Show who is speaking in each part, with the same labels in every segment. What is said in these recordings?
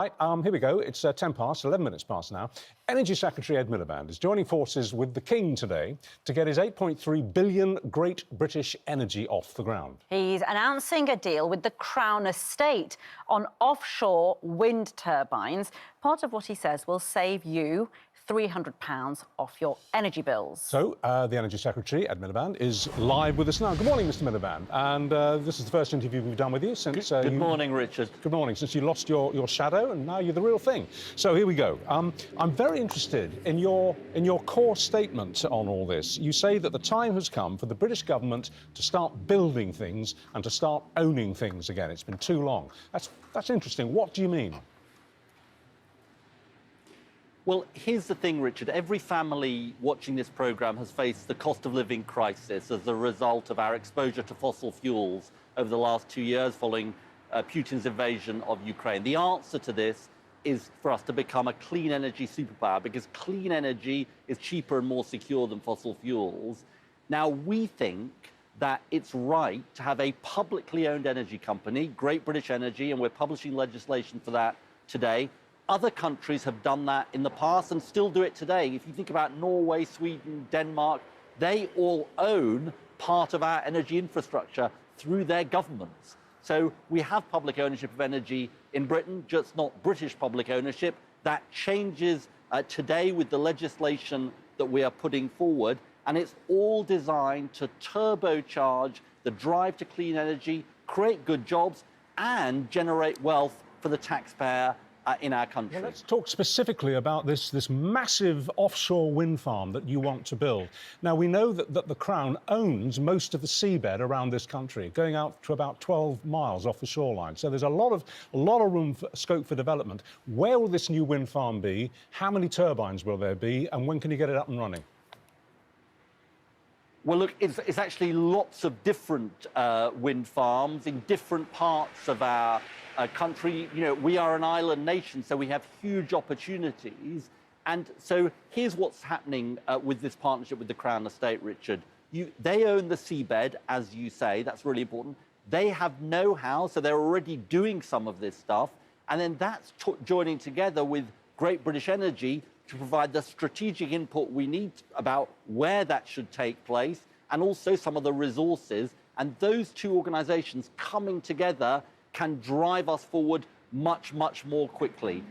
Speaker 1: Right, here we go. It's 11 minutes past now. Energy Secretary Ed Milliband is joining forces with the King today to get his £8.3 billion Great British Energy off the ground.
Speaker 2: He's announcing a deal with the Crown Estate on offshore wind turbines. Part of what he says will save you £300 off your energy bills.
Speaker 1: So, the Energy Secretary, Ed Milliband, is live with us now. Good morning, Mr Milliband. And this is the first interview we've done with you since...
Speaker 3: Good morning, Richard.
Speaker 1: Good morning. Since you lost your shadow and now you're the real thing. So, here we go. I'm very interested in your core statement on all this. You say that the time has come for the British government to start building things and to start owning things again. It's been too long. That's interesting. What do you mean?
Speaker 3: Well, here's the thing, Richard. Every family watching this programme has faced the cost of living crisis as a result of our exposure to fossil fuels over the last 2 years following Putin's invasion of Ukraine. The answer to this is for us to become a clean energy superpower, because clean energy is cheaper and more secure than fossil fuels. Now, we think that it's right to have a publicly owned energy company, Great British Energy, and we're publishing legislation for that today. Other countries have done that in the past and still do it today. If you think about Norway, Sweden, Denmark, they all own part of our energy infrastructure through their governments. So we have public ownership of energy in Britain, just not British public ownership. That changes today with the legislation that we are putting forward, and it's all designed to turbocharge the drive to clean energy, create good jobs, and generate wealth for the taxpayer in our country.
Speaker 1: Well, let's talk specifically about this massive offshore wind farm that you want to build. Now, we know that the Crown owns most of the seabed around this country, going out to about 12 miles off the shoreline. So there's a lot of room for scope for development. Where will this new wind farm be? How many turbines will there be? And when can you get it up and running?
Speaker 3: Well, look, it's actually lots of different wind farms in different parts of our country. You know, we are an island nation, so we have huge opportunities. And so here's what's happening with this partnership with the Crown Estate, Richard. They own the seabed, as you say. That's really important. They have know-how, so they're already doing some of this stuff. And then that's joining together with Great British Energy to provide the strategic input we need about where that should take place, and also some of the resources. And those two organisations coming together can drive us forward much, much more quickly.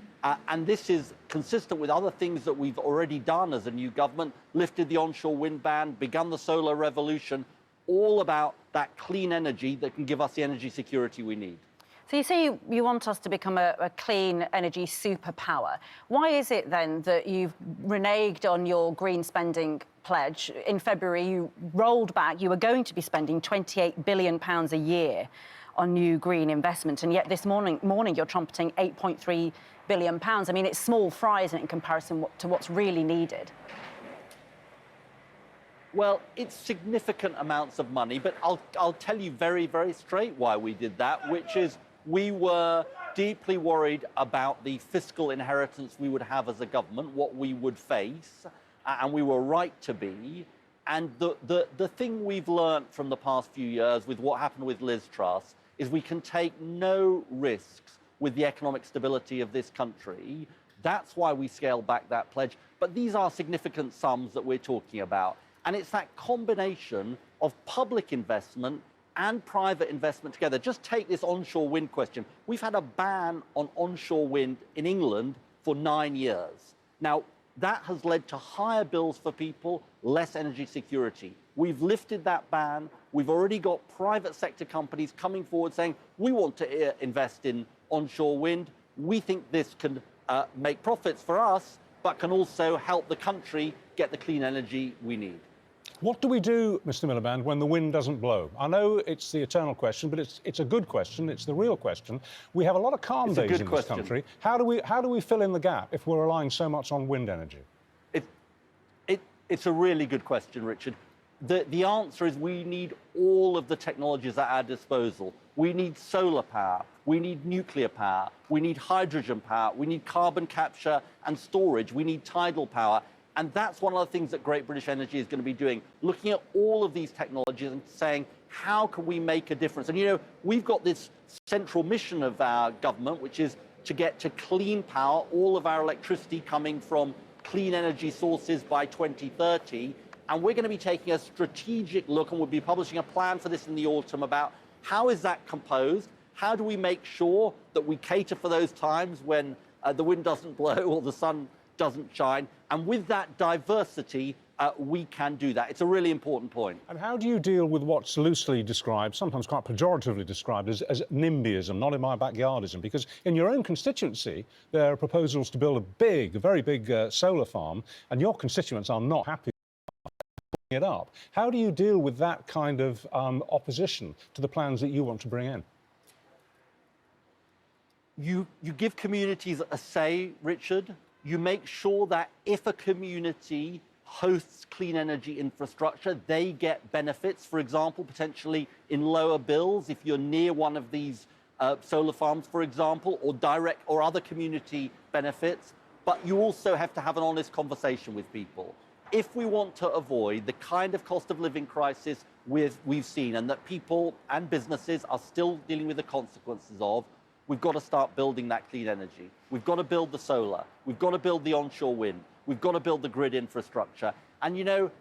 Speaker 3: And this is consistent with other things that we've already done as a new government, lifted the onshore wind ban, begun the solar revolution, all about that clean energy that can give us the energy security we need.
Speaker 2: So you say you want us to become a clean energy superpower. Why is it then that you've reneged on your green spending pledge? In February, you rolled back. You were going to be spending £28 billion a year on new green investment, and yet this morning you're trumpeting £8.3 billion. I mean, it's small fry, isn't it, in comparison to what's really needed?
Speaker 3: Well, it's significant amounts of money, but I'll tell you very, very straight why we did that, which is we were deeply worried about the fiscal inheritance we would have as a government, what we would face, and we were right to be. And the thing we've learned from the past few years with what happened with Liz Truss is we can take no risks with the economic stability of this country. That's why we scaled back that pledge. But these are significant sums that we're talking about. And it's that combination of public investment and private investment together. Just take this onshore wind question. We've had a ban on onshore wind in England for 9 years. Now, that has led to higher bills for people, less energy security. We've lifted that ban. We've already got private sector companies coming forward saying, we want to invest in onshore wind. We think this can make profits for us, but can also help the country get the clean energy we need.
Speaker 1: What do we do, Mr Milliband, when the wind doesn't blow? I know it's the eternal question, but it's a good question. It's the real question. We have a lot of calm days in this country. How do we fill in the gap if we're relying so much on wind energy?
Speaker 3: It's a really good question, Richard. The answer is we need all of the technologies at our disposal. We need solar power, we need nuclear power, we need hydrogen power, we need carbon capture and storage, we need tidal power. And that's one of the things that Great British Energy is going to be doing, looking at all of these technologies and saying, how can we make a difference? And, you know, we've got this central mission of our government, which is to get to clean power, all of our electricity coming from clean energy sources by 2030. And we're going to be taking a strategic look, and we'll be publishing a plan for this in the autumn about how is that composed? How do we make sure that we cater for those times when the wind doesn't blow or the sun doesn't shine? And with that diversity, we can do that. It's a really important point.
Speaker 1: And how do you deal with what's loosely described, sometimes quite pejoratively described, as NIMBYism, not in my backyardism? Because in your own constituency, there are proposals to build a very big solar farm, and your constituents are not happy it up. How do you deal with that kind of opposition to the plans that you want to bring in?
Speaker 3: You give communities a say, Richard. You make sure that if a community hosts clean energy infrastructure, they get benefits, for example, potentially in lower bills if you're near one of these solar farms, for example, or direct or other community benefits. But you also have to have an honest conversation with people. If we want to avoid the kind of cost of living crisis we've seen, and that people and businesses are still dealing with the consequences of, we've got to start building that clean energy. We've got to build the solar. We've got to build the onshore wind. We've got to build the grid infrastructure. And you know,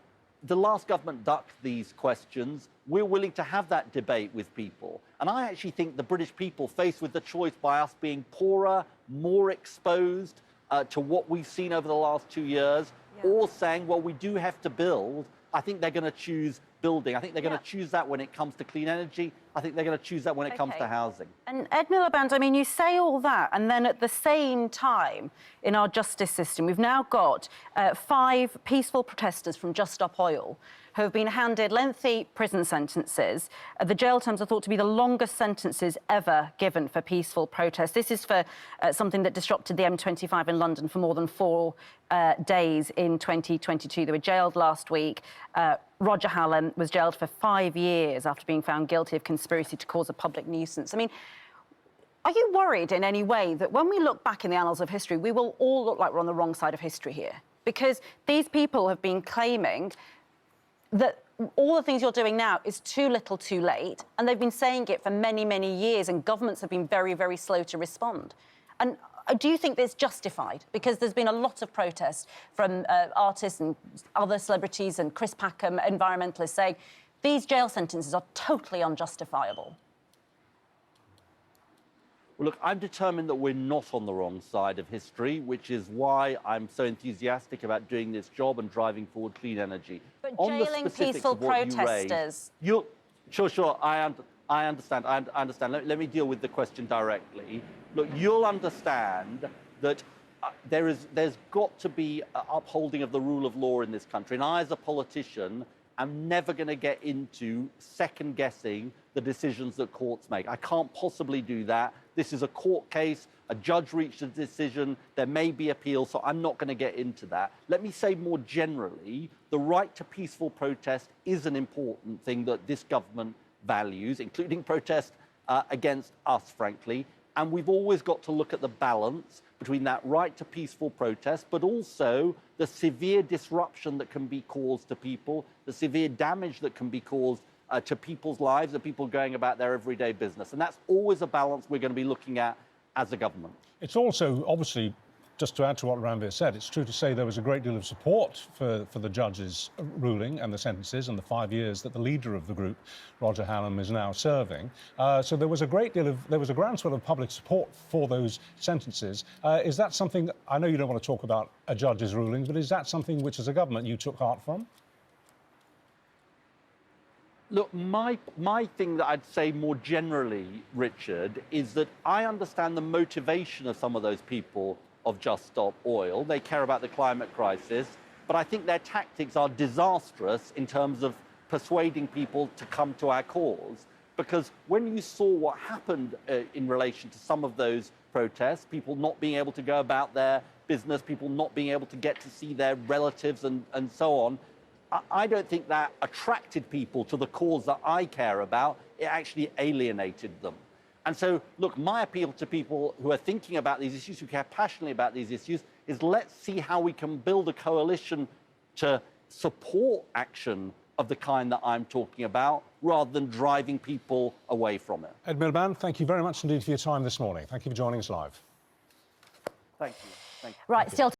Speaker 3: the last government ducked these questions. We're willing to have that debate with people. And I actually think the British people, faced with the choice by us being poorer, more exposed to what we've seen over the last 2 years, or saying, well, we do have to build, I think they're going to choose building. I think they're going to choose that when it comes to clean energy. I think they're going to choose that when it comes to housing.
Speaker 2: And Ed Milliband, I mean, you say all that, and then at the same time, in our justice system, we've now got 5 peaceful protesters from Just Stop Oil who have been handed lengthy prison sentences. The jail terms are thought to be the longest sentences ever given for peaceful protest. This is for something that disrupted the M25 in London for more than 4 days in 2022. They were jailed last week. Roger Hallam was jailed for 5 years after being found guilty of conspiracy to cause a public nuisance. I mean, are you worried in any way that when we look back in the annals of history, we will all look like we're on the wrong side of history here? Because these people have been claiming that all the things you're doing now is too little too late, and they've been saying it for many, many years, and governments have been very, very slow to respond. And do you think it's justified? Because there's been a lot of protest from artists and other celebrities and Chris Packham, environmentalists, saying these jail sentences are totally unjustifiable.
Speaker 3: Well, look, I'm determined that we're not on the wrong side of history, which is why I'm so enthusiastic about doing this job and driving forward clean energy.
Speaker 2: But jailing peaceful protesters...
Speaker 3: Sure, I understand. I understand. Let me deal with the question directly. Look, you'll understand that there's got to be an upholding of the rule of law in this country. And I, as a politician, am never going to get into second-guessing the decisions that courts make. I can't possibly do that. This is a court case. A judge reached a decision. There may be appeal, so I'm not going to get into that. Let me say more generally, the right to peaceful protest is an important thing that this government values, including protest against us, frankly. And we've always got to look at the balance between that right to peaceful protest, but also the severe disruption that can be caused to people, the severe damage that can be caused to people's lives and people going about their everyday business. And that's always a balance we're going to be looking at as a government.
Speaker 1: It's also, obviously, just to add to what Ranveer said, it's true to say there was a great deal of support for the judge's ruling and the sentences and the 5 years that the leader of the group, Roger Hallam, is now serving. So there was a groundswell of public support for those sentences. Is that something, I know you don't want to talk about a judge's ruling, but is that something which as a government you took heart from?
Speaker 3: Look, my thing that I'd say more generally, Richard, is that I understand the motivation of some of those people of Just Stop Oil. They care about the climate crisis, but I think their tactics are disastrous in terms of persuading people to come to our cause. Because when you saw what happened in relation to some of those protests, people not being able to go about their business, people not being able to get to see their relatives and so on, I don't think that attracted people to the cause that I care about. It actually alienated them. And so, look, my appeal to people who are thinking about these issues, who care passionately about these issues, is let's see how we can build a coalition to support action of the kind that I'm talking about, rather than driving people away from it.
Speaker 1: Ed Milliband, thank you very much indeed for your time this morning. Thank you for joining us live.
Speaker 3: Thank you. Thank you.
Speaker 2: Right, still